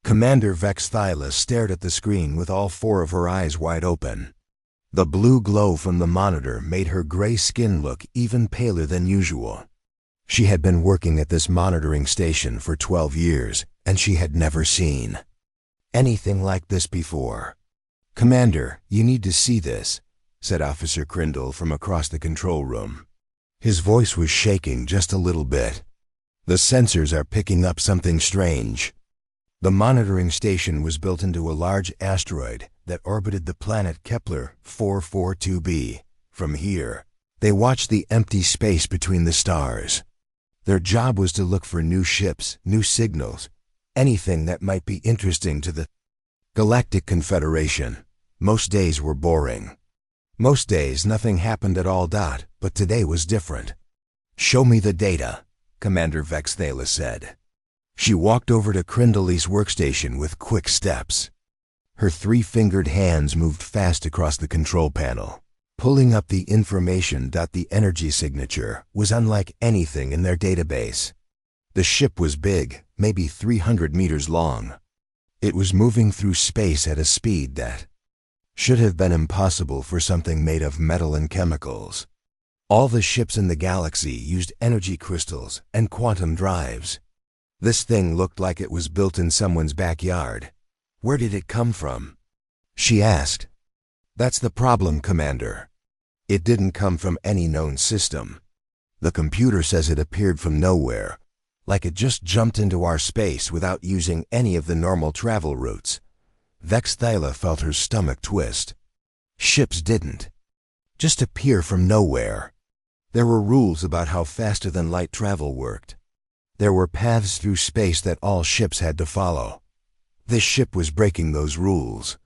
Commander Vex Thyla stared at the screen with all four of her eyes wide open. The blue glow from the monitor made her gray skin look even paler than usual. She had been working at this monitoring station for 12 years, and she had never seen anything like this before. "Commander, you need to see this," said Officer Crindle from across the control room. His voice was shaking just a little bit. "The sensors are picking up something strange." The monitoring station was built into a large asteroid that orbited the planet Kepler 442b. From here, they watched the empty space between the stars. Their job was to look for new ships, new signals, anything that might be interesting to the Galactic Confederation. Most days were boring. Most days nothing happened at all. But today was different. "Show me the data," Commander Vex Thyla said. She walked over to Crindle's workstation with quick steps. Her three-fingered hands moved fast across the control panel, pulling up the information. The energy signature was unlike anything in their database. The ship was big, maybe 300 meters long. It was moving through space at a speed that should have been impossible for something made of metal and chemicals. All the ships in the galaxy used energy crystals and quantum drives. This thing looked like it was built in someone's backyard. "Where did it come from?" she asked. "That's the problem, Commander. It didn't come from any known system. The computer says it appeared from nowhere, like it just jumped into our space without using any of the normal travel routes." Vex Thyla felt her stomach twist. Ships didn't just appear from nowhere. There were rules about how faster-than-light travel worked. There were paths through space that all ships had to follow. This ship was breaking those rules.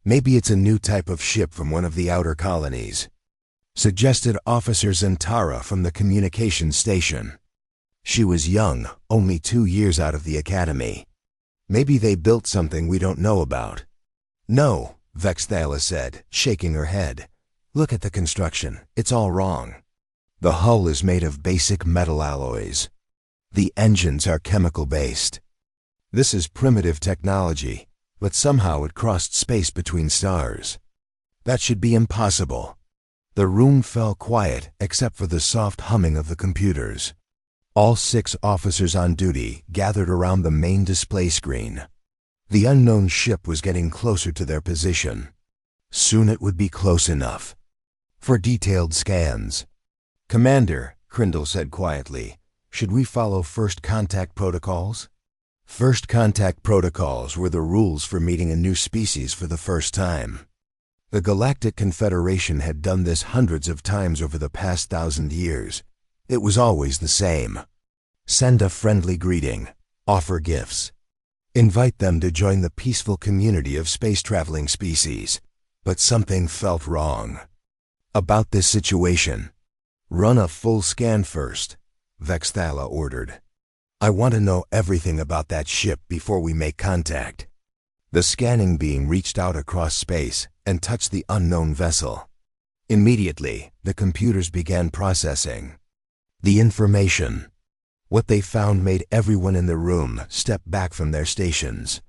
"Maybe it's a new type of ship from one of the outer colonies," suggested Officer Zentara from the communications station. She was young, only 2 years out of the academy. "Maybe they built something we don't know about." "No," Vex Thyla said, shaking her head. "Look at the construction. It's all wrong. The hull is made of basic metal alloys. The engines are chemical-based. This is primitive technology, but somehow it crossed space between stars. That should be impossible." The room fell quiet except for the soft humming of the computers. All 6 officers on duty gathered around the main display screen. The unknown ship was getting closer to their position. Soon it would be close enough for detailed scans. "Commander," Crindle said quietly, "should we follow first contact protocols?" First contact protocols were the rules for meeting a new species for the first time. The Galactic Confederation had done this hundreds of times over the past 1,000 years. It was always the same. Send a friendly greeting, offer gifts, invite them to join the peaceful community of space-traveling species. But something felt wrong about this situation. "Run a full scan first," Vex Thyla ordered. "I want to know everything about that ship before we make contact." The scanning beam reached out across space and touched the unknown vessel. Immediately, the computers began processing the information. What they found made everyone in the room step back from their stations.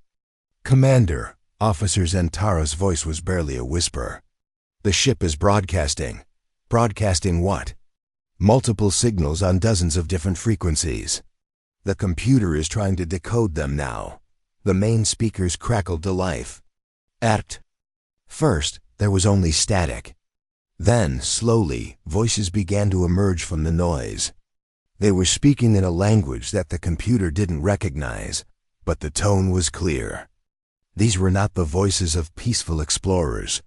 "Commander," Officer Zentara's voice was barely a whisper. "The ship is broadcasting." "Broadcasting what?" "Multiple signals on dozens of different frequencies. The computer is trying to decode them now." The main speakers crackled to life. At first, there was only static. Then, slowly, voices began to emerge from the noise. They were speaking in a language that the computer didn't recognize, but the tone was clear. These were not the voices of peaceful explorers.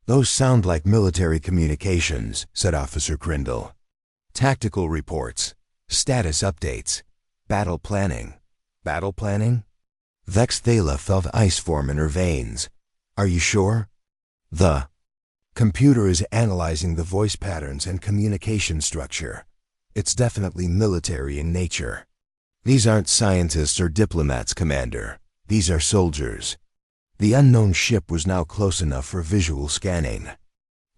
"Those sound like military communications," said Officer Crindle. "Tactical reports, status updates, battle planning." "Battle planning?" Vex Thyla felt ice form in her veins. "Are you sure?" "The computer is analyzing the voice patterns and communication structure. It's definitely military in nature." "These aren't scientists or diplomats, Commander. These are soldiers." The unknown ship was now close enough for visual scanning.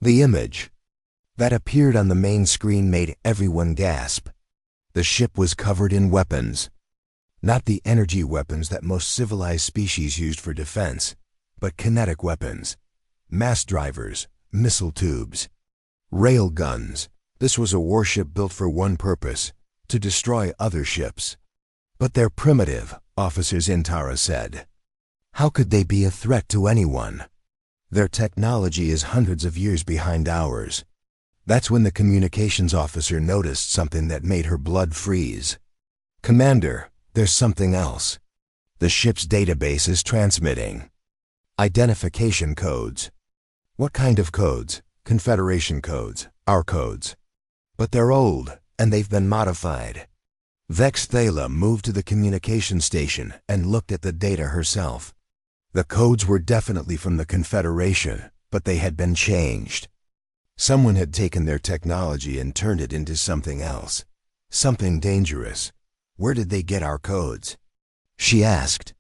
The image that appeared on the main screen made everyone gasp. The ship was covered in weapons. Not the energy weapons that most civilized species used for defense, but kinetic weapons, mass drivers, missile tubes, rail guns. This was a warship built for one purpose, to destroy other ships. But they're primitive, Officer Zintara said. How could they be a threat to anyone? Their technology is hundreds of years behind ours. That's when the communications officer noticed something that made her blood freeze. Commander, there's something else. The ship's database is transmitting identification codes. What kind of codes? Confederation codes, our codes. But they're old, and they've been modified. Vex Thala moved to the communication station and looked at the data herself. The codes were definitely from the Confederation, but they had been changed. Someone had taken their technology and turned it into something else. Something dangerous. Where did they get our codes? She asked.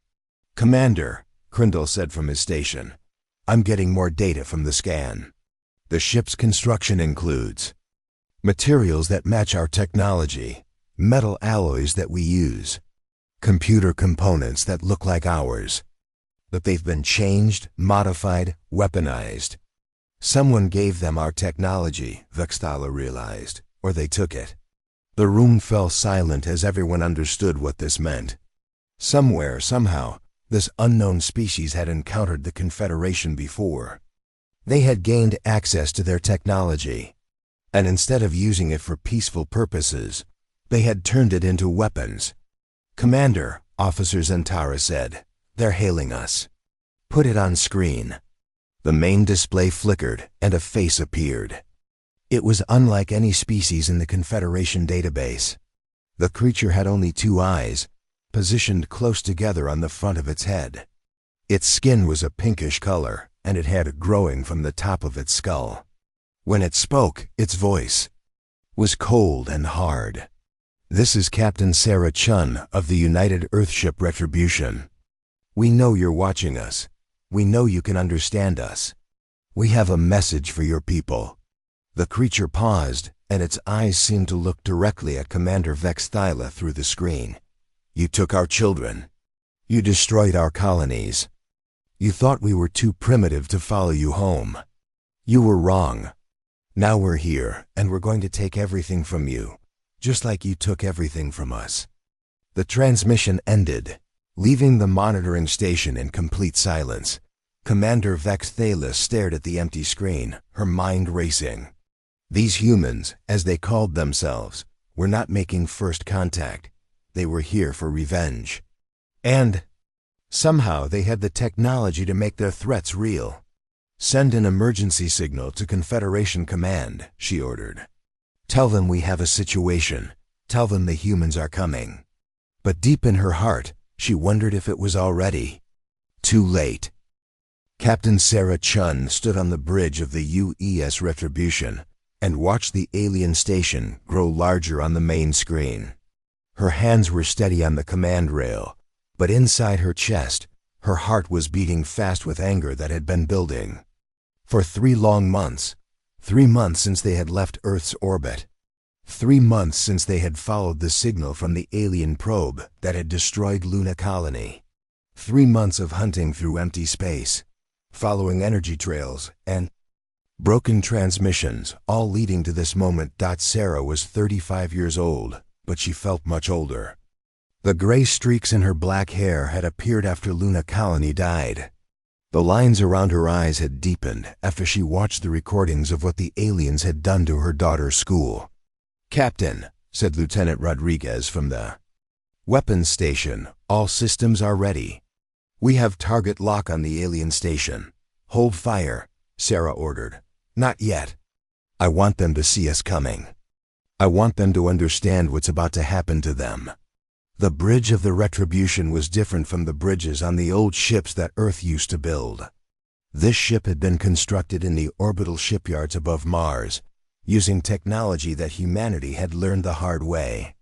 Commander, Krindle said from his station, I'm getting more data from the scan. The ship's construction includes materials that match our technology, metal alloys that we use, computer components that look like ours. But they've been changed, modified, weaponized. Someone gave them our technology, Vexthala realized, or they took it. The room fell silent as everyone understood what this meant. Somewhere, somehow, this unknown species had encountered the Confederation before. They had gained access to their technology, and instead of using it for peaceful purposes, they had turned it into weapons. Commander, Officer Zintara said, they're hailing us. Put it on screen. The main display flickered and a face appeared. It was unlike any species in the Confederation database. The creature had only two eyes, positioned close together on the front of its head. Its skin was a pinkish color, and it had a growing from the top of its skull. When it spoke, its voice was cold and hard. This is Captain Sarah Chun of the United Earthship Retribution. We know you're watching us. We know you can understand us. We have a message for your people. The creature paused, and its eyes seemed to look directly at Commander Vex Thala through the screen. You took our children. You destroyed our colonies. You thought we were too primitive to follow you home. You were wrong. Now we're here, and we're going to take everything from you, just like you took everything from us. The transmission ended, leaving the monitoring station in complete silence. Commander Vex Thala stared at the empty screen, her mind racing. These humans, as they called themselves, were not making first contact. They were here for revenge. And somehow they had the technology to make their threats real. Send an emergency signal to Confederation Command, she ordered. Tell them we have a situation. Tell them the humans are coming. But deep in her heart, she wondered if it was already too late. Captain Sarah Chun stood on the bridge of the UES Retribution and watched the alien station grow larger on the main screen. Her hands were steady on the command rail, but inside her chest, her heart was beating fast with anger that had been building. For 3 long months, 3 months since they had left Earth's orbit, 3 months since they had followed the signal from the alien probe that had destroyed Luna Colony, 3 months of hunting through empty space, following energy trails and broken transmissions, all leading to this moment. Sarah was 35 years old, but she felt much older. The gray streaks in her black hair had appeared after Luna Colony died. The lines around her eyes had deepened after she watched the recordings of what the aliens had done to her daughter's school. Captain, said Lieutenant Rodriguez from the weapons station, all systems are ready. We have target lock on the alien station. Hold fire, Sarah ordered. Not yet. I want them to see us coming. I want them to understand what's about to happen to them. The bridge of the Retribution was different from the bridges on the old ships that Earth used to build. This ship had been constructed in the orbital shipyards above Mars, using technology that humanity had learned the hard way.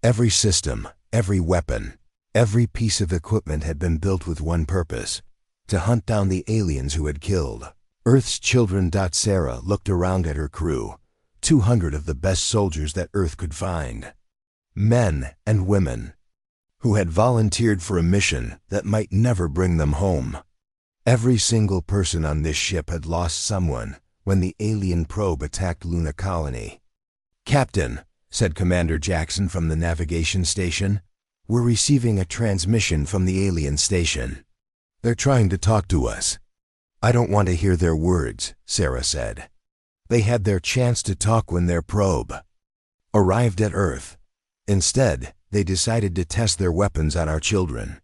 Every system, every weapon, every piece of equipment had been built with one purpose: to hunt down the aliens who had killed Earth's children. Sarah looked around at her crew, 200 of the best soldiers that Earth could find. Men and women. who had volunteered for a mission that might never bring them home. Every single person on this ship had lost someone when the alien probe attacked Luna Colony. "Captain," said Commander Jackson from the navigation station, "we're receiving a transmission from the alien station. They're trying to talk to us." "I don't want to hear their words," Sarah said. "They had their chance to talk when their probe arrived at Earth. Instead, they decided to test their weapons on our children."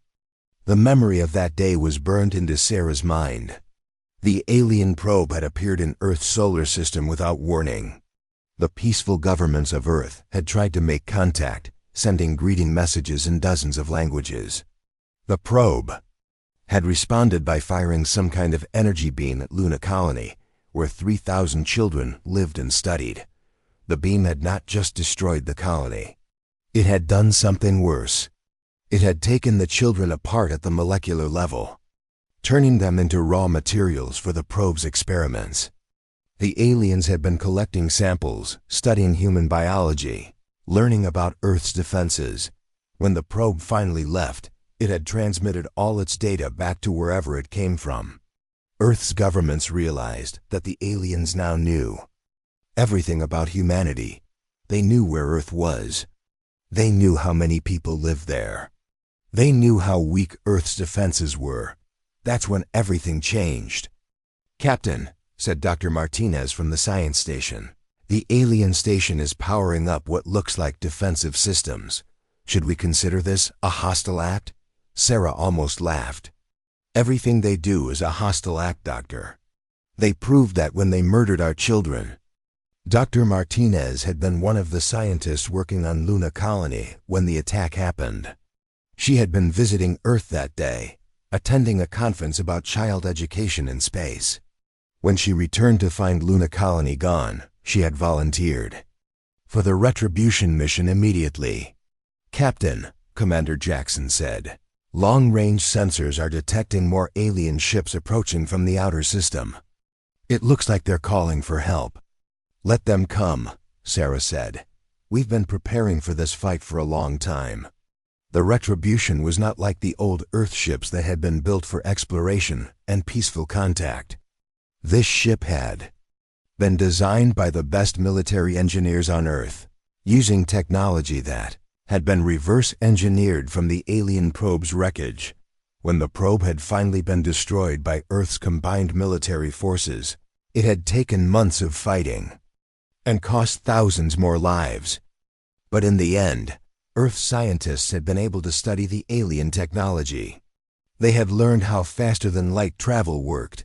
The memory of that day was burned into Sarah's mind. The alien probe had appeared in Earth's solar system without warning. The peaceful governments of Earth had tried to make contact, sending greeting messages in dozens of languages. The probe had responded by firing some kind of energy beam at Luna Colony, where 3,000 children lived and studied. The beam had not just destroyed the colony. It had done something worse. It had taken the children apart at the molecular level, turning them into raw materials for the probe's experiments. The aliens had been collecting samples, studying human biology, learning about Earth's defenses. When the probe finally left, it had transmitted all its data back to wherever it came from. Earth's governments realized that the aliens now knew everything about humanity. They knew where Earth was. They knew how many people lived there. They knew how weak Earth's defenses were. That's when everything changed. "Captain," said Dr. Martinez from the science station, "the alien station is powering up what looks like defensive systems. Should we consider this a hostile act?" Sarah almost laughed. "Everything they do is a hostile act, Doctor. They proved that when they murdered our children." Dr. Martinez had been one of the scientists working on Luna Colony when the attack happened. She had been visiting Earth that day, attending a conference about child education in space. When she returned to find Luna Colony gone, she had volunteered for the retribution mission immediately. "Captain," Commander Jackson said, "long-range sensors are detecting more alien ships approaching from the outer system. It looks like they're calling for help." "Let them come," Sarah said. "We've been preparing for this fight for a long time." The retribution was not like the old Earth ships that had been built for exploration and peaceful contact. This ship had been designed by the best military engineers on Earth, using technology that had been reverse-engineered from the alien probe's wreckage. When the probe had finally been destroyed by Earth's combined military forces, it had taken months of fighting and cost thousands more lives. But in the end, Earth scientists had been able to study the alien technology. They had learned how faster-than-light travel worked.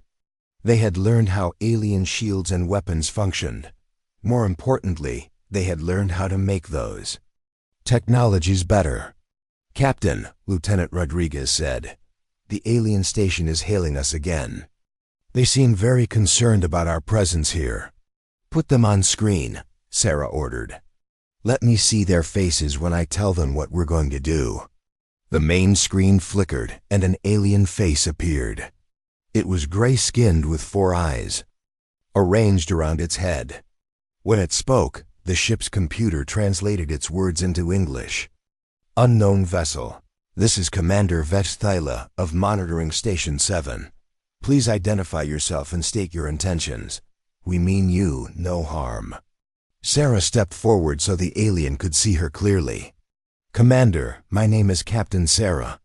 They had learned how alien shields and weapons functioned. More importantly, they had learned how to make those technologies better. "Captain," Lieutenant Rodriguez said, "the alien station is hailing us again. They seem very concerned about our presence here." "Put them on screen," Sarah ordered. "Let me see their faces when I tell them what we're going to do." The main screen flickered and an alien face appeared. It was gray-skinned with 4 eyes arranged around its head. When it spoke, the ship's computer translated its words into English. "Unknown vessel. This is Commander Vesthyla of Monitoring Station 7. Please identify yourself and state your intentions. We mean you no harm." Sarah stepped forward so the alien could see her clearly. "Commander, my name is Captain Sarah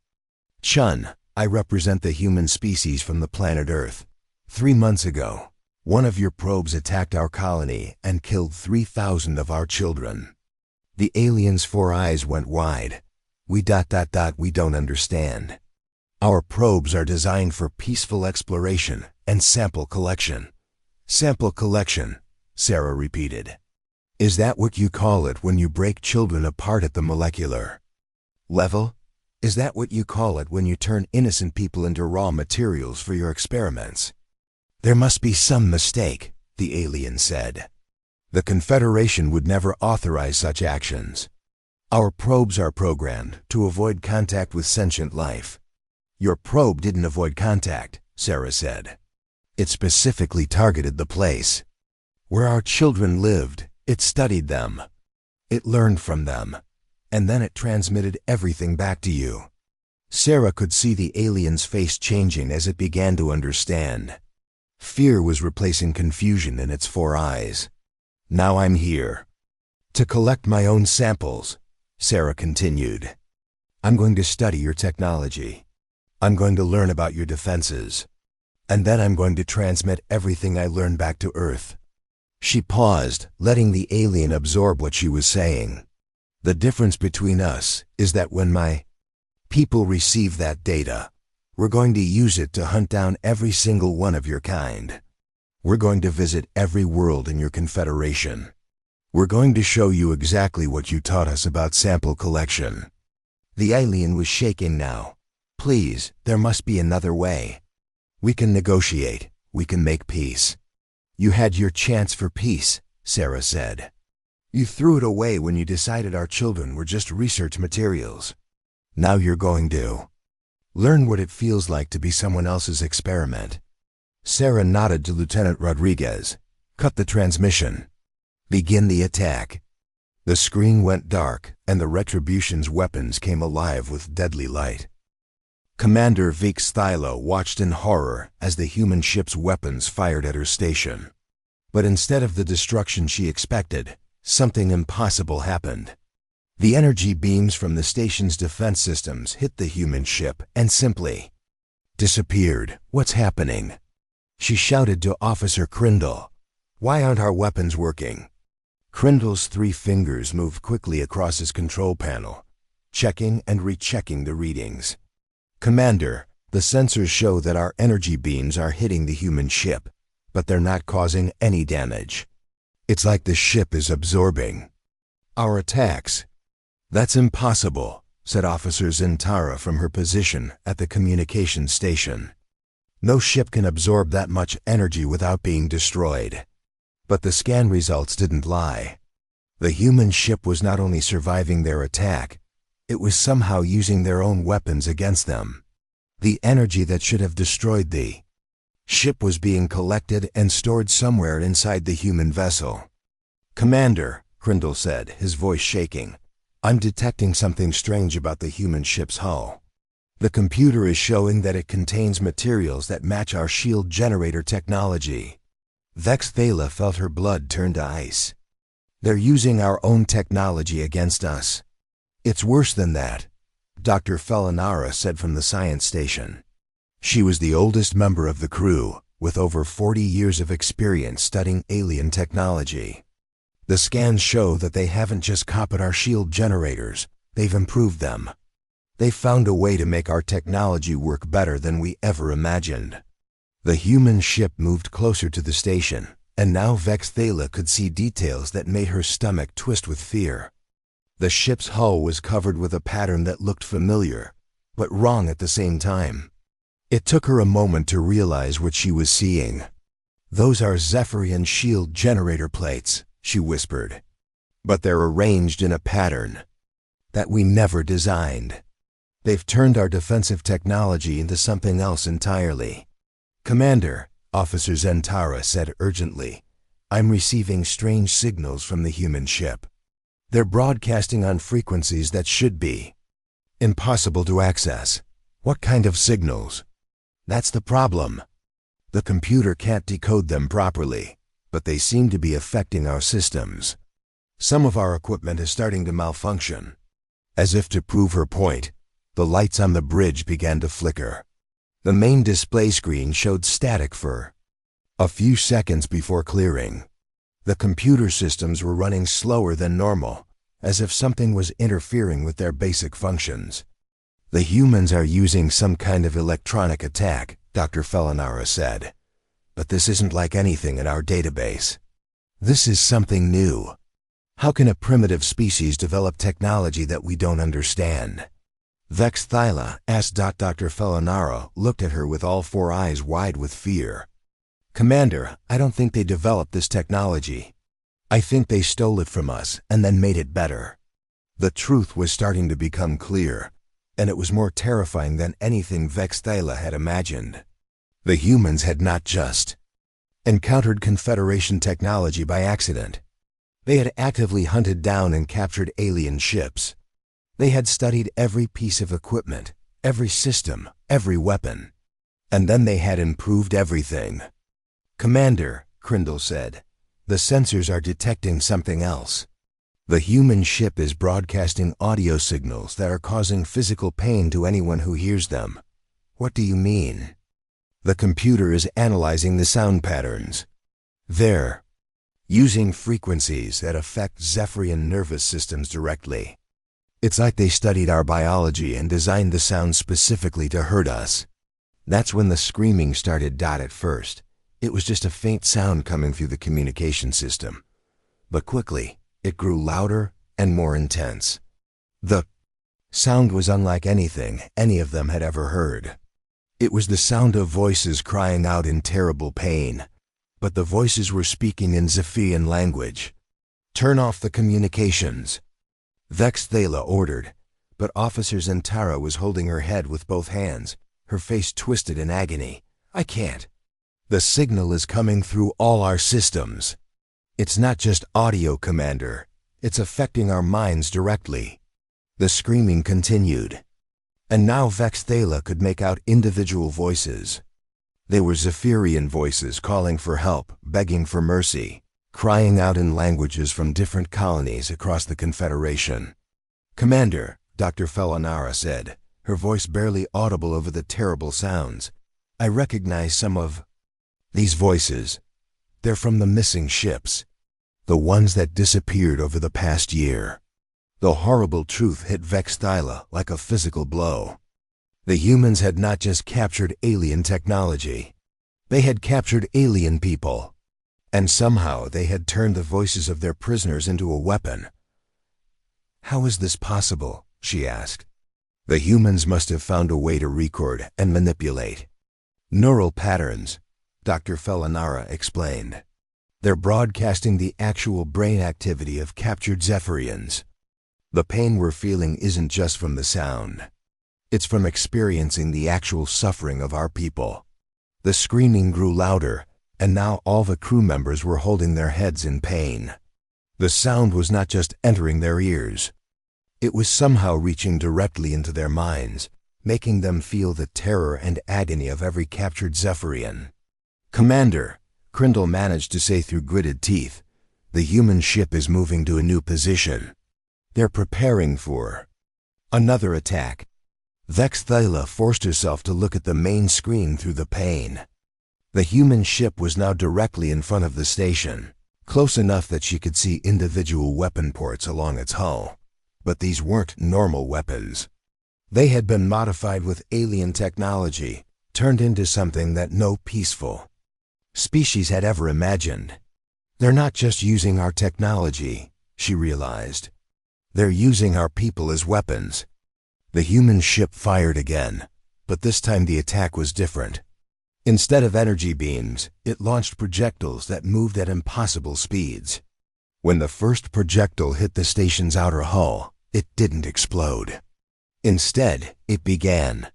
Chun. I represent the human species from the planet Earth. 3 months ago, one of your probes attacked our colony and killed 3,000 of our children." The alien's 4 eyes went wide. We don't understand. Our probes are designed for peaceful exploration and sample collection." "Sample collection," Sarah repeated. "Is that what you call it when you break children apart at the molecular level? Is that what you call it when you turn innocent people into raw materials for your experiments?" "There must be some mistake," the alien said. "The Confederation would never authorize such actions. Our probes are programmed to avoid contact with sentient life." "Your probe didn't avoid contact," Sarah said. "It specifically targeted the place where our children lived. It studied them. It learned from them. and then it transmitted everything back to you. Sarah could see the alien's face changing as it began to understand. Fear was replacing confusion in its 4 eyes. Now I'm here to collect my own samples, Sarah continued. I'm going to study your technology. I'm going to learn about your defenses. And then I'm going to transmit everything I learned back to Earth. She paused, letting the alien absorb what she was saying. The difference between us is that when my people receive that data, we're going to use it to hunt down every single one of your kind. We're going to visit every world in your confederation. We're going to show you exactly what you taught us about sample collection. The alien was shaking now. Please, there must be another way. We can negotiate. We can make peace. You had your chance for peace, Sarah said. You threw it away when you decided our children were just research materials. Now you're going to learn what it feels like to be someone else's experiment. Sarah nodded to Lieutenant Rodriguez. Cut the transmission. Begin the attack. The screen went dark, and the Retribution's weapons came alive with deadly light. Commander Vix Thylo watched in horror as the human ship's weapons fired at her station. But instead of the destruction she expected, something impossible happened. The energy beams from the station's defense systems hit the human ship and simply disappeared. What's happening? She shouted to Officer Crindle. Why aren't our weapons working? Crindle's 3 fingers moved quickly across his control panel, checking and rechecking the readings. Commander, the sensors show that our energy beams are hitting the human ship, but they're not causing any damage. It's like the ship is absorbing our attacks. That's impossible, said Officer Zintara from her position at the communications station. No ship can absorb that much energy without being destroyed. But the scan results didn't lie. The human ship was not only surviving their attack, it was somehow using their own weapons against them. The energy that should have destroyed the ship was being collected and stored somewhere inside the human vessel. Commander, Crindle said, his voice shaking, I'm detecting something strange about the human ship's hull. The computer is showing that it contains materials that match our shield generator technology. Vex Thala felt her blood turn to ice. They're using our own technology against us. It's worse than that, Dr. Felinara said from the science station. She was the oldest member of the crew, with over 40 years of experience studying alien technology. The scans show that they haven't just copied our shield generators, they've improved them. They found a way to make our technology work better than we ever imagined. The human ship moved closer to the station, and now Vex Thala could see details that made her stomach twist with fear. The ship's hull was covered with a pattern that looked familiar, but wrong at the same time. It took her a moment to realize what she was seeing. Those are Zephyrian shield generator plates, she whispered. But they're arranged in a pattern that we never designed. They've turned our defensive technology into something else entirely. Commander, Officer Zentara said urgently, I'm receiving strange signals from the human ship. They're broadcasting on frequencies that should be impossible to access. What kind of signals? That's the problem. The computer can't decode them properly, but they seem to be affecting our systems. Some of our equipment is starting to malfunction. As if to prove her point, the lights on the bridge began to flicker. The main display screen showed static for a few seconds before clearing. The computer systems were running slower than normal, as if something was interfering with their basic functions. The humans are using some kind of electronic attack, Dr. Felinara said. But this isn't like anything in our database. This is something new. How can a primitive species develop technology that we don't understand? Vex Thala asked. Dr. Felinara looked at her with all 4 eyes wide with fear. Commander, I don't think they developed this technology. I think they stole it from us and then made it better. The truth was starting to become clear, and it was more terrifying than anything Vex Thala had imagined. The humans had not just encountered Confederation technology by accident. They had actively hunted down and captured alien ships, They had studied every piece of equipment, every system, every weapon. And then they had improved everything. "Commander," Crindle said, "the sensors are detecting something else. The human ship is broadcasting audio signals that are causing physical pain to anyone who hears them." "What do you mean?" "The computer is analyzing the sound patterns. They're using frequencies that affect Zephyrian nervous systems directly. It's like they studied our biology and designed the sound specifically to hurt us." That's when the screaming started. At first, it was just a faint sound coming through the communication system. But quickly, it grew louder and more intense. The sound was unlike anything any of them had ever heard. It was the sound of voices crying out in terrible pain. But the voices were speaking in Zephyrian language. "Turn off the communications," Vexthala ordered, but Officer Zentara was holding her head with both hands, her face twisted in agony. "I can't. The signal is coming through all our systems. It's not just audio, Commander. It's affecting our minds directly." The screaming continued. And now Vexthala could make out individual voices. They were Zephyrian voices calling for help, begging for mercy, crying out in languages from different colonies across the Confederation. "Commander," Dr. Felanara said, her voice barely audible over the terrible sounds, "I recognize some of these voices. They're from the missing ships, the ones that disappeared over the past year." The horrible truth hit Vexthala like a physical blow. The humans had not just captured alien technology. They had captured alien people. And somehow they had turned the voices of their prisoners into a weapon. "How is this possible?" she asked. "The humans must have found a way to record and manipulate neural patterns," Dr. Felanara explained. "They're broadcasting the actual brain activity of captured Zephyrians. The pain we're feeling isn't just from the sound. It's from experiencing the actual suffering of our people." The screaming grew louder, and now all the crew members were holding their heads in pain. The sound was not just entering their ears. It was somehow reaching directly into their minds, making them feel the terror and agony of every captured Zephyrian. "Commander," Crindle managed to say through gritted teeth, "the human ship is moving to a new position. They're preparing for another attack." Vexthala forced herself to look at the main screen through the pane. The human ship was now directly in front of the station, close enough that she could see individual weapon ports along its hull. But these weren't normal weapons. They had been modified with alien technology, turned into something that no peaceful species had ever imagined. "They're not just using our technology," she realized. "They're using our people as weapons." The human ship fired again, but this time the attack was different. Instead of energy beams, it launched projectiles that moved at impossible speeds. When the first projectile hit the station's outer hull, it didn't explode. Instead, it began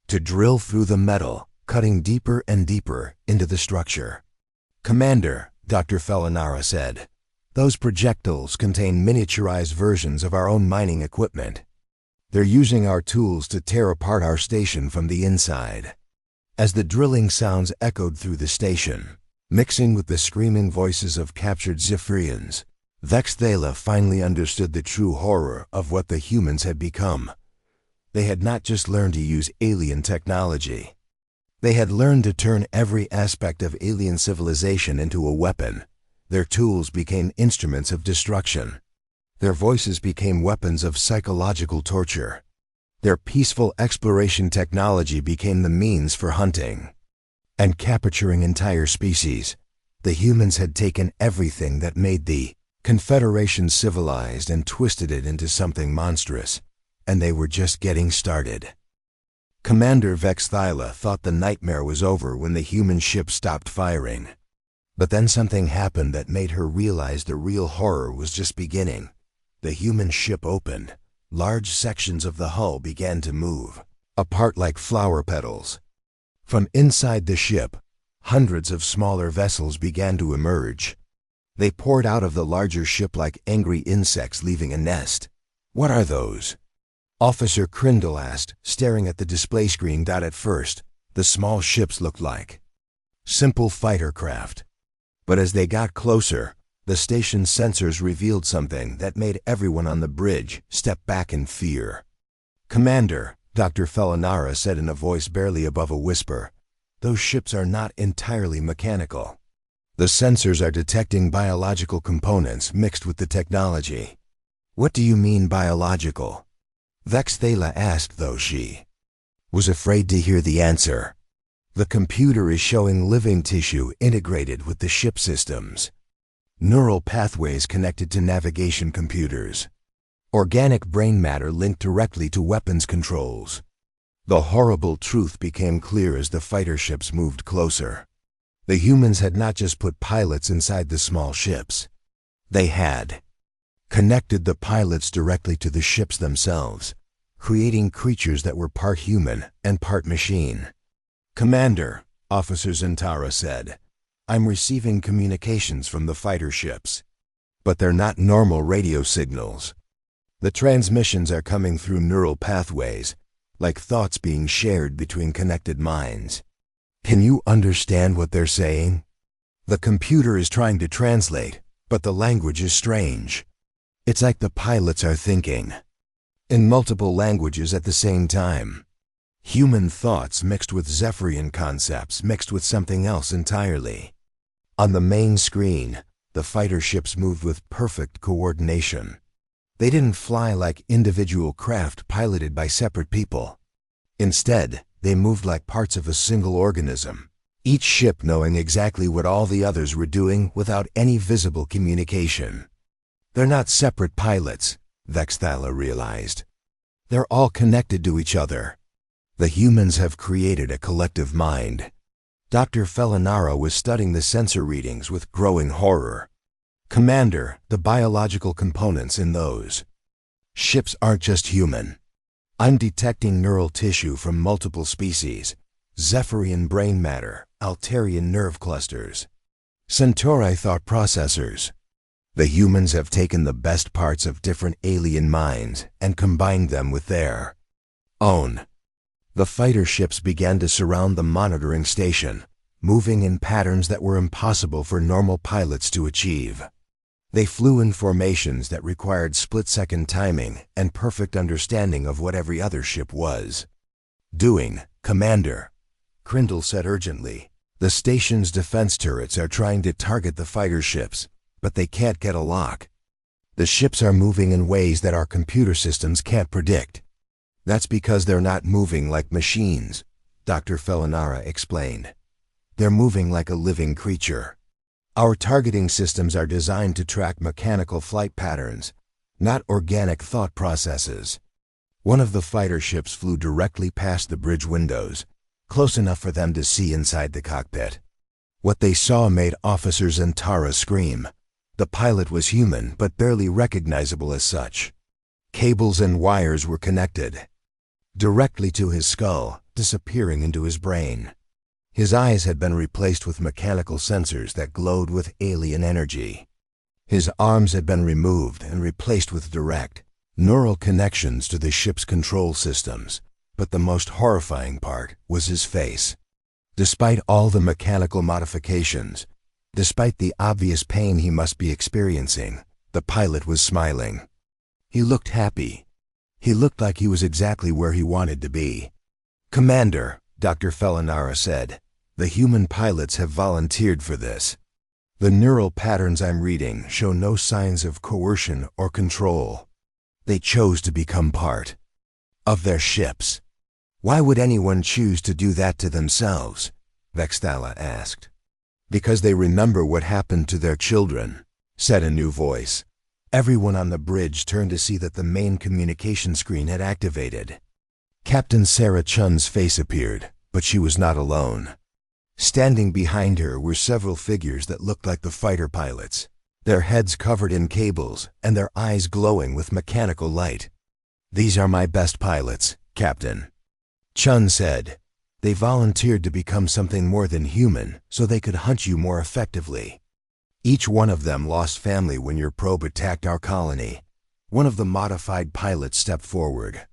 to drill through the metal, cutting deeper and deeper into the structure. "Commander," Dr. Felanara said, "those projectiles contain miniaturized versions of our own mining equipment. They're using our tools to tear apart our station from the inside." As the drilling sounds echoed through the station, mixing with the screaming voices of captured Zephyrians, Vexthala finally understood the true horror of what the humans had become. They had not just learned to use alien technology. They had learned to turn every aspect of alien civilization into a weapon. Their tools became instruments of destruction. Their voices became weapons of psychological torture. Their peaceful exploration technology became the means for hunting and capturing entire species. The humans had taken everything that made the Confederation civilized and twisted it into something monstrous, and they were just getting started. Commander Vexthala thought the nightmare was over when the human ship stopped firing. But then something happened that made her realize the real horror was just beginning. The human ship opened. Large sections of the hull began to move, apart like flower petals. From inside the ship, hundreds of smaller vessels began to emerge. They poured out of the larger ship like angry insects leaving a nest. "What are those?" Officer Crindle asked, staring at the display screen. At first, the small ships looked like simple fighter craft. But as they got closer, the station's sensors revealed something that made everyone on the bridge step back in fear. "Commander," Dr. Fellinara said in a voice barely above a whisper, "those ships are not entirely mechanical. The sensors are detecting biological components mixed with the technology." "What do you mean biological?" Vexthala asked, though she was afraid to hear the answer. "The computer is showing living tissue integrated with the ship systems. Neural pathways connected to navigation computers. Organic brain matter linked directly to weapons controls." The horrible truth became clear as the fighter ships moved closer. The humans had not just put pilots inside the small ships. They had connected the pilots directly to the ships themselves, creating creatures that were part human and part machine. "Commander," Officer Zentara said, "I'm receiving communications from the fighter ships. But they're not normal radio signals. The transmissions are coming through neural pathways, like thoughts being shared between connected minds. Can you understand what they're saying? The computer is trying to translate, but the language is strange. It's like the pilots are thinking in multiple languages at the same time. Human thoughts mixed with Zephyrian concepts mixed with something else entirely." On the main screen, the fighter ships moved with perfect coordination. They didn't fly like individual craft piloted by separate people. Instead, they moved like parts of a single organism, each ship knowing exactly what all the others were doing without any visible communication. "They're not separate pilots," Vexthala realized. "They're all connected to each other. The humans have created a collective mind." Dr. Fellinara was studying the sensor readings with growing horror. "Commander, the biological components in those ships aren't just human. I'm detecting neural tissue from multiple species, Zephyrian brain matter, Altarian nerve clusters, Centauri thought processors. The humans have taken the best parts of different alien minds and combined them with their own." The fighter ships began to surround the monitoring station, moving in patterns that were impossible for normal pilots to achieve. They flew in formations that required split-second timing and perfect understanding of what every other ship was doing. "Commander," Crindle said urgently, "the station's defense turrets are trying to target the fighter ships, but they can't get a lock. The ships are moving in ways that our computer systems can't predict." "That's because they're not moving like machines," Dr. Fellinara explained. "They're moving like a living creature. Our targeting systems are designed to track mechanical flight patterns, not organic thought processes." One of the fighter ships flew directly past the bridge windows, close enough for them to see inside the cockpit. What they saw made Officer Zentara scream. The pilot was human, but barely recognizable as such. Cables and wires were connected directly to his skull, disappearing into his brain. His eyes had been replaced with mechanical sensors that glowed with alien energy. His arms had been removed and replaced with direct, neural connections to the ship's control systems. But the most horrifying part was his face. Despite all the mechanical modifications, despite the obvious pain he must be experiencing, the pilot was smiling. He looked happy. He looked like he was exactly where he wanted to be. "Commander," Dr. Fellinara said, "the human pilots have volunteered for this. The neural patterns I'm reading show no signs of coercion or control. They chose to become part of their ships." "Why would anyone choose to do that to themselves?" Vexthala asked. "Because they remember what happened to their children," said a new voice. Everyone on the bridge turned to see that the main communication screen had activated. Captain Sarah Chun's face appeared, but she was not alone. Standing behind her were several figures that looked like the fighter pilots, their heads covered in cables and their eyes glowing with mechanical light. "These are my best pilots, Captain," Chun said. "They volunteered to become something more than human so they could hunt you more effectively. Each one of them lost family when your probe attacked our colony." One of the modified pilots stepped forward.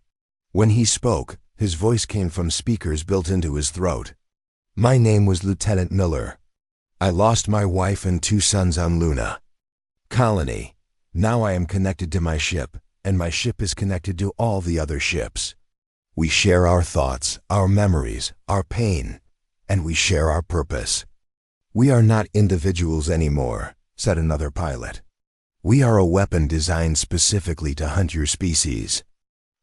When he spoke, his voice came from speakers built into his throat. My name was Lieutenant Miller. I lost my wife and 2 sons on Luna Colony. Now I am connected to my ship, and my ship is connected to all the other ships. We share our thoughts, our memories, our pain, and we share our purpose. We are not individuals anymore, said another pilot. We are a weapon designed specifically to hunt your species.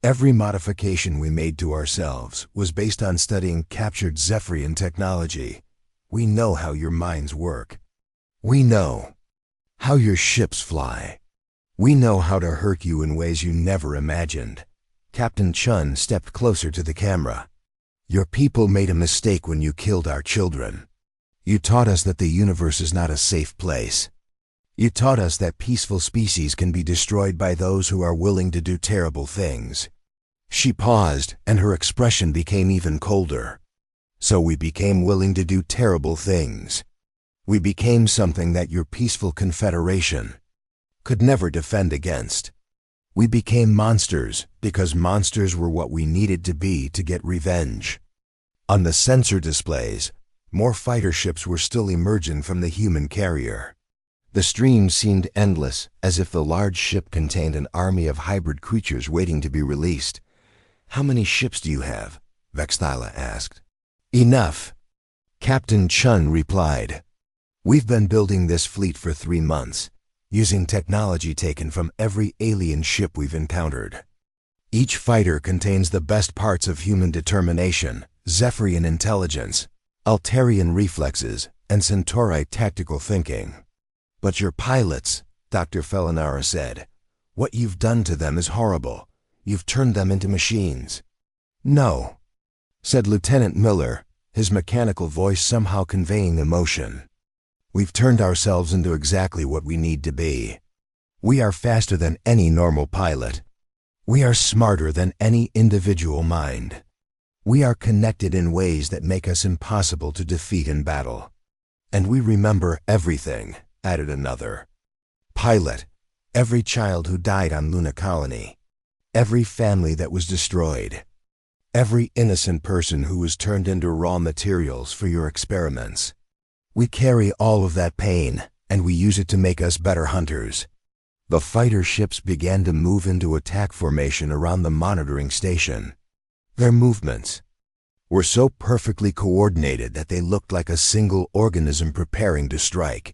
Every modification we made to ourselves was based on studying captured Zephyrian technology. We know how your minds work. We know how your ships fly. We know how to hurt you in ways you never imagined. Captain Chun stepped closer to the camera. Your people made a mistake when you killed our children. You taught us that the universe is not a safe place. You taught us that peaceful species can be destroyed by those who are willing to do terrible things. She paused, and her expression became even colder. So we became willing to do terrible things. We became something that your peaceful confederation could never defend against. We became monsters because monsters were what we needed to be to get revenge. On the sensor displays, more fighter ships were still emerging from the human carrier. The stream seemed endless, as if the large ship contained an army of hybrid creatures waiting to be released. How many ships do you have? Vexthyla asked. Enough, Captain Chun replied. We've been building this fleet for 3 months, using technology taken from every alien ship we've encountered. Each fighter contains the best parts of human determination, Zephyrian intelligence, Altarian reflexes, and Centaurite tactical thinking. But your pilots, Dr. Felinara said, what you've done to them is horrible. You've turned them into machines. No, said Lieutenant Miller, his mechanical voice somehow conveying emotion. We've turned ourselves into exactly what we need to be. We are faster than any normal pilot. We are smarter than any individual mind. We are connected in ways that make us impossible to defeat in battle. And we remember everything, added another. Pilot, every child who died on Luna Colony, every family that was destroyed, every innocent person who was turned into raw materials for your experiments. We carry all of that pain, and we use it to make us better hunters. The fighter ships began to move into attack formation around the monitoring station. Their movements were so perfectly coordinated that they looked like a single organism preparing to strike.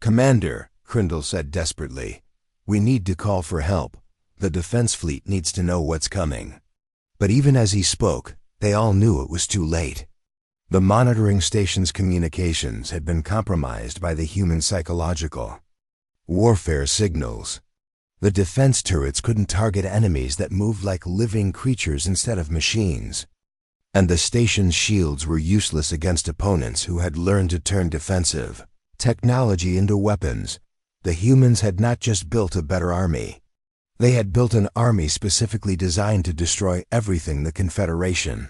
Commander, Crindle said desperately, we need to call for help. The defense fleet needs to know what's coming. But even as he spoke, they all knew it was too late. The monitoring station's communications had been compromised by the human psychological warfare signals. The defense turrets couldn't target enemies that moved like living creatures instead of machines. And the station's shields were useless against opponents who had learned to turn defensive technology into weapons. The humans had not just built a better army. They had built an army specifically designed to destroy everything the Confederation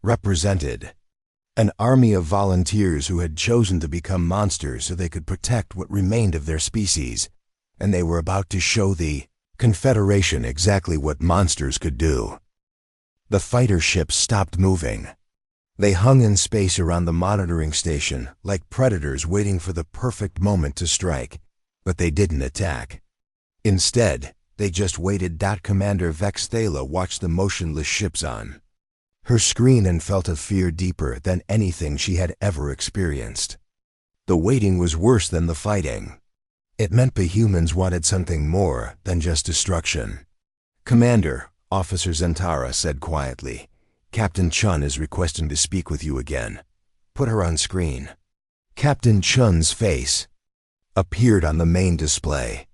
represented. An army of volunteers who had chosen to become monsters so they could protect what remained of their species, and they were about to show the Confederation exactly what monsters could do. The fighter ships stopped moving. They hung in space around the monitoring station like predators waiting for the perfect moment to strike, but they didn't attack. Instead, they just waited. Commander Vexthala watched the motionless ships on her screen and felt a fear deeper than anything she had ever experienced. The waiting was worse than the fighting. It meant the humans wanted something more than just destruction. Commander, Officer Zentara said quietly, Captain Chun is requesting to speak with you again. Put her on screen. Captain Chun's face appeared on the main display.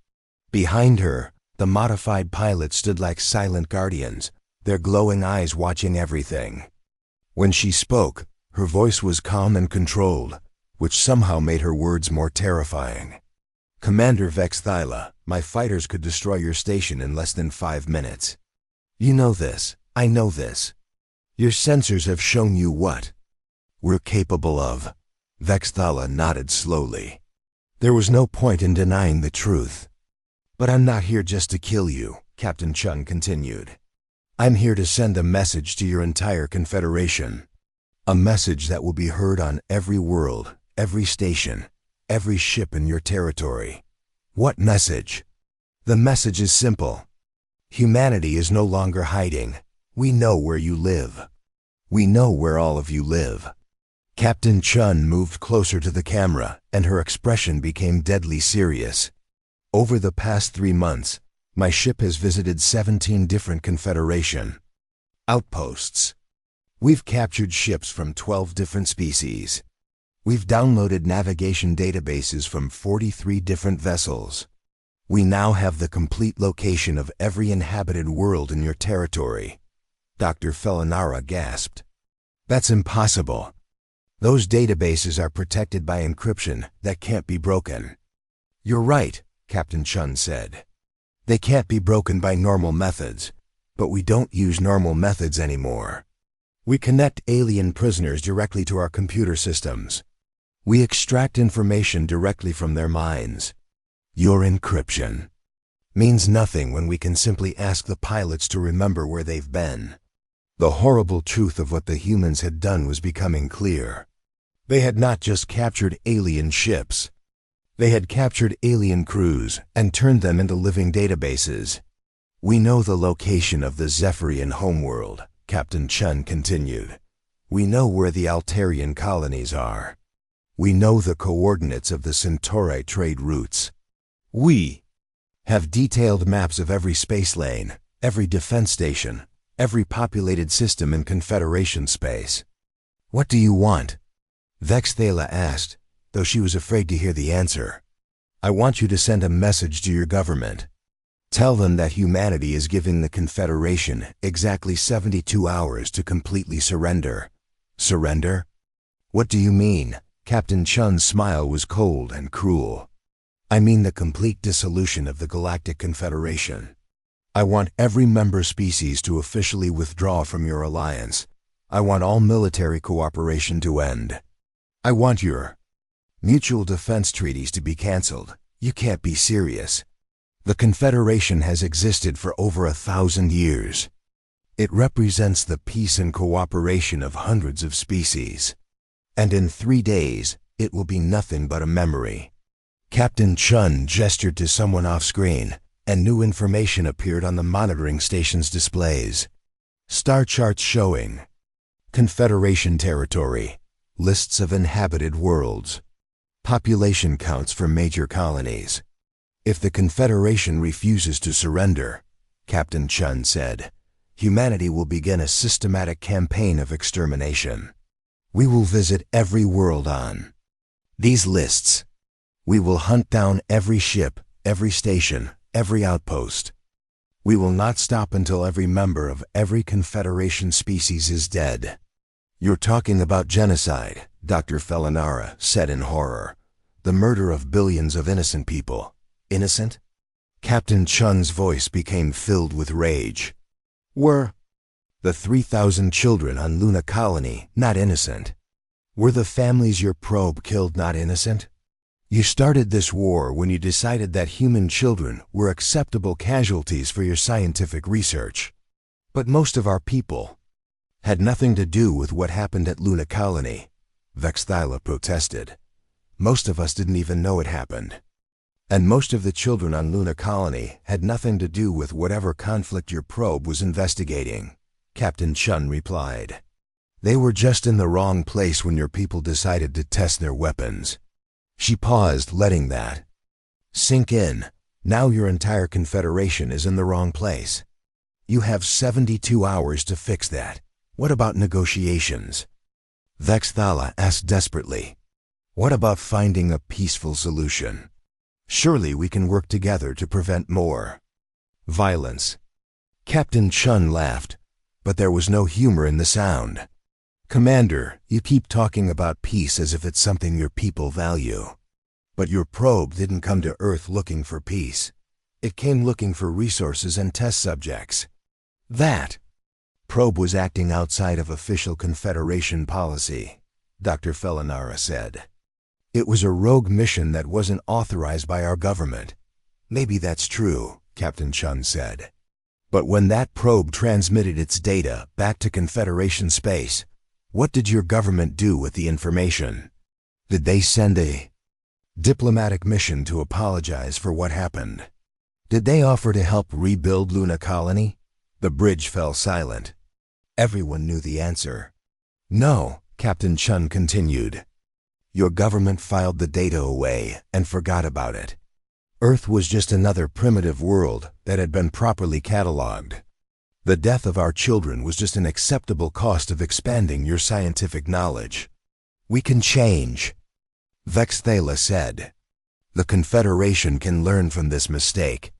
Behind her, the modified pilots stood like silent guardians, their glowing eyes watching everything. When she spoke, her voice was calm and controlled, which somehow made her words more terrifying. Commander Vexthyla, my fighters could destroy your station in less than 5 minutes. You know this. I know this. Your sensors have shown you what we're capable of. Vexthala nodded slowly. There was no point in denying the truth. But I'm not here just to kill you, Captain Chun continued. I'm here to send a message to your entire Confederation. A message that will be heard on every world, every station, every ship in your territory. What message? The message is simple. Humanity is no longer hiding. We know where you live. We know where all of you live. Captain Chun moved closer to the camera, and her expression became deadly serious. Over the past 3 months, my ship has visited 17 different Confederation outposts. We've captured ships from 12 different species. We've downloaded navigation databases from 43 different vessels. We now have the complete location of every inhabited world in your territory. Dr. Felinara gasped. That's impossible. Those databases are protected by encryption that can't be broken. You're right, Captain Chun said. They can't be broken by normal methods, but we don't use normal methods anymore. We connect alien prisoners directly to our computer systems. We extract information directly from their minds. Your encryption means nothing when we can simply ask the pilots to remember where they've been. The horrible truth of what the humans had done was becoming clear. They had not just captured alien ships. They had captured alien crews and turned them into living databases. We know the location of the Zephyrian homeworld, Captain Chun continued. We know where the Altarian colonies are. We know the coordinates of the Centauri trade routes. We have detailed maps of every space lane, every defense station, every populated system in Confederation space. What do you want? Vexthala asked, though she was afraid to hear the answer. I want you to send a message to your government. Tell them that humanity is giving the Confederation exactly 72 hours to completely surrender. Surrender? What do you mean? Captain Chun's smile was cold and cruel. I mean the complete dissolution of the Galactic Confederation. I want every member species to officially withdraw from your alliance. I want all military cooperation to end. I want your mutual defense treaties to be canceled. You can't be serious. The Confederation has existed for over 1,000 years. It represents the peace and cooperation of hundreds of species. And in 3 days, it will be nothing but a memory. Captain Chun gestured to someone off-screen, and new information appeared on the monitoring station's displays. Star charts showing Confederation territory, lists of inhabited worlds, population counts for major colonies. If the Confederation refuses to surrender, Captain Chun said, humanity will begin a systematic campaign of extermination. We will visit every world on these lists. We will hunt down every ship, every station, every outpost. We will not stop until every member of every Confederation species is dead. You're talking about genocide, Dr. Felinara said in horror. The murder of billions of innocent people. Innocent? Captain Chun's voice became filled with rage. Were the 3,000 children on Luna Colony not innocent? Were the families your probe killed not innocent? You started this war when you decided that human children were acceptable casualties for your scientific research. But most of our people had nothing to do with what happened at Luna Colony, Vexthala protested. Most of us didn't even know it happened. And most of the children on Luna Colony had nothing to do with whatever conflict your probe was investigating, Captain Chun replied. They were just in the wrong place when your people decided to test their weapons. She paused, letting that sink in. Now your entire Confederation is in the wrong place. You have 72 hours to fix that. What about negotiations? Vexthala asked desperately. What about finding a peaceful solution? Surely we can work together to prevent more violence. Captain Chun laughed, but there was no humor in the sound. Commander, you keep talking about peace as if it's something your people value. But your probe didn't come to Earth looking for peace. It came looking for resources and test subjects. That probe was acting outside of official Confederation policy, Dr. Felinara said. It was a rogue mission that wasn't authorized by our government. Maybe that's true, Captain Chun said. But when that probe transmitted its data back to Confederation space, what did your government do with the information? Did they send a diplomatic mission to apologize for what happened? Did they offer to help rebuild Luna Colony? The bridge fell silent. Everyone knew the answer. No, Captain Chun continued. Your government filed the data away and forgot about it. Earth was just another primitive world that had been properly cataloged. The death of our children was just an acceptable cost of expanding your scientific knowledge. We can change, Vexthala said. The Confederation can learn from this mistake.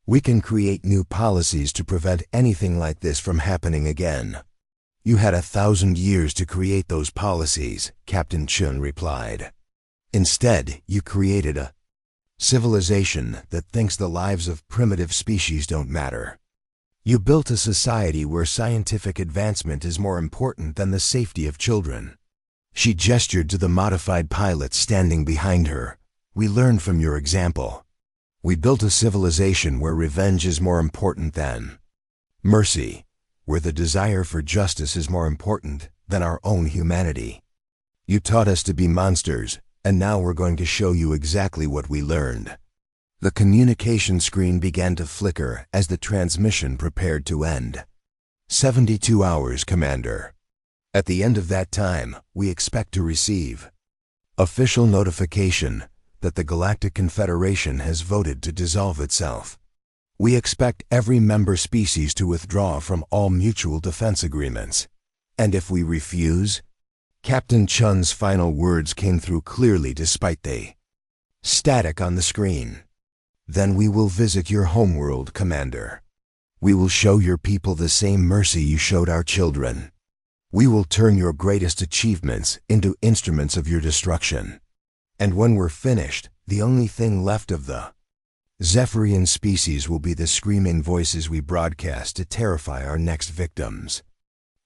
We can create new policies to prevent anything like this from happening again. You had 1,000 years to create those policies, Captain Chun replied. Instead, you created a civilization that thinks the lives of primitive species don't matter. You built a society where scientific advancement is more important than the safety of children. She gestured to the modified pilots standing behind her. We learned from your example. We built a civilization where revenge is more important than mercy, where the desire for justice is more important than our own humanity. You taught us to be monsters, and now we're going to show you exactly what we learned. The communication screen began to flicker as the transmission prepared to end. 72 hours, Commander. At the end of that time, we expect to receive official notification that the Galactic Confederation has voted to dissolve itself. We expect every member species to withdraw from all mutual defense agreements. And if we refuse? Captain Chun's final words came through clearly despite the static on the screen. Then we will visit your homeworld, Commander. We will show your people the same mercy you showed our children. We will turn your greatest achievements into instruments of your destruction. And when we're finished, the only thing left of the Zephyrian species will be the screaming voices we broadcast to terrify our next victims.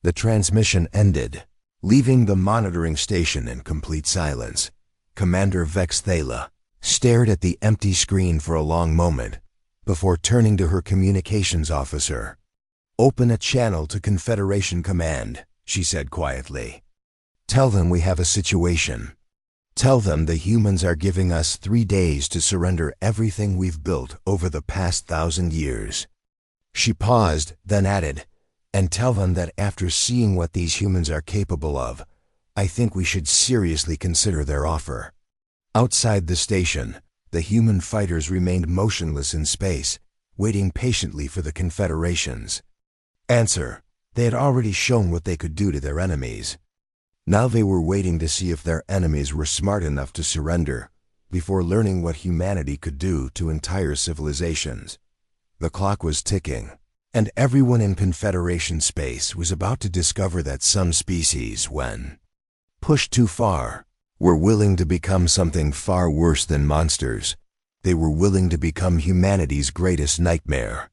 The transmission ended, leaving the monitoring station in complete silence. Commander Vexthala stared at the empty screen for a long moment before turning to her communications officer. Open a channel to Confederation Command, she said quietly. Tell them we have a situation. Tell them the humans are giving us 3 days to surrender everything we've built over the past 1,000 years. She paused, then added, and tell them that after seeing what these humans are capable of, I think we should seriously consider their offer. Outside the station, the human fighters remained motionless in space, waiting patiently for the Confederation's answer. They had already shown what they could do to their enemies. Now they were waiting to see if their enemies were smart enough to surrender before learning what humanity could do to entire civilizations. The clock was ticking, and everyone in Confederation space was about to discover that some species, when pushed too far, were willing to become something far worse than monsters. They were willing to become humanity's greatest nightmare.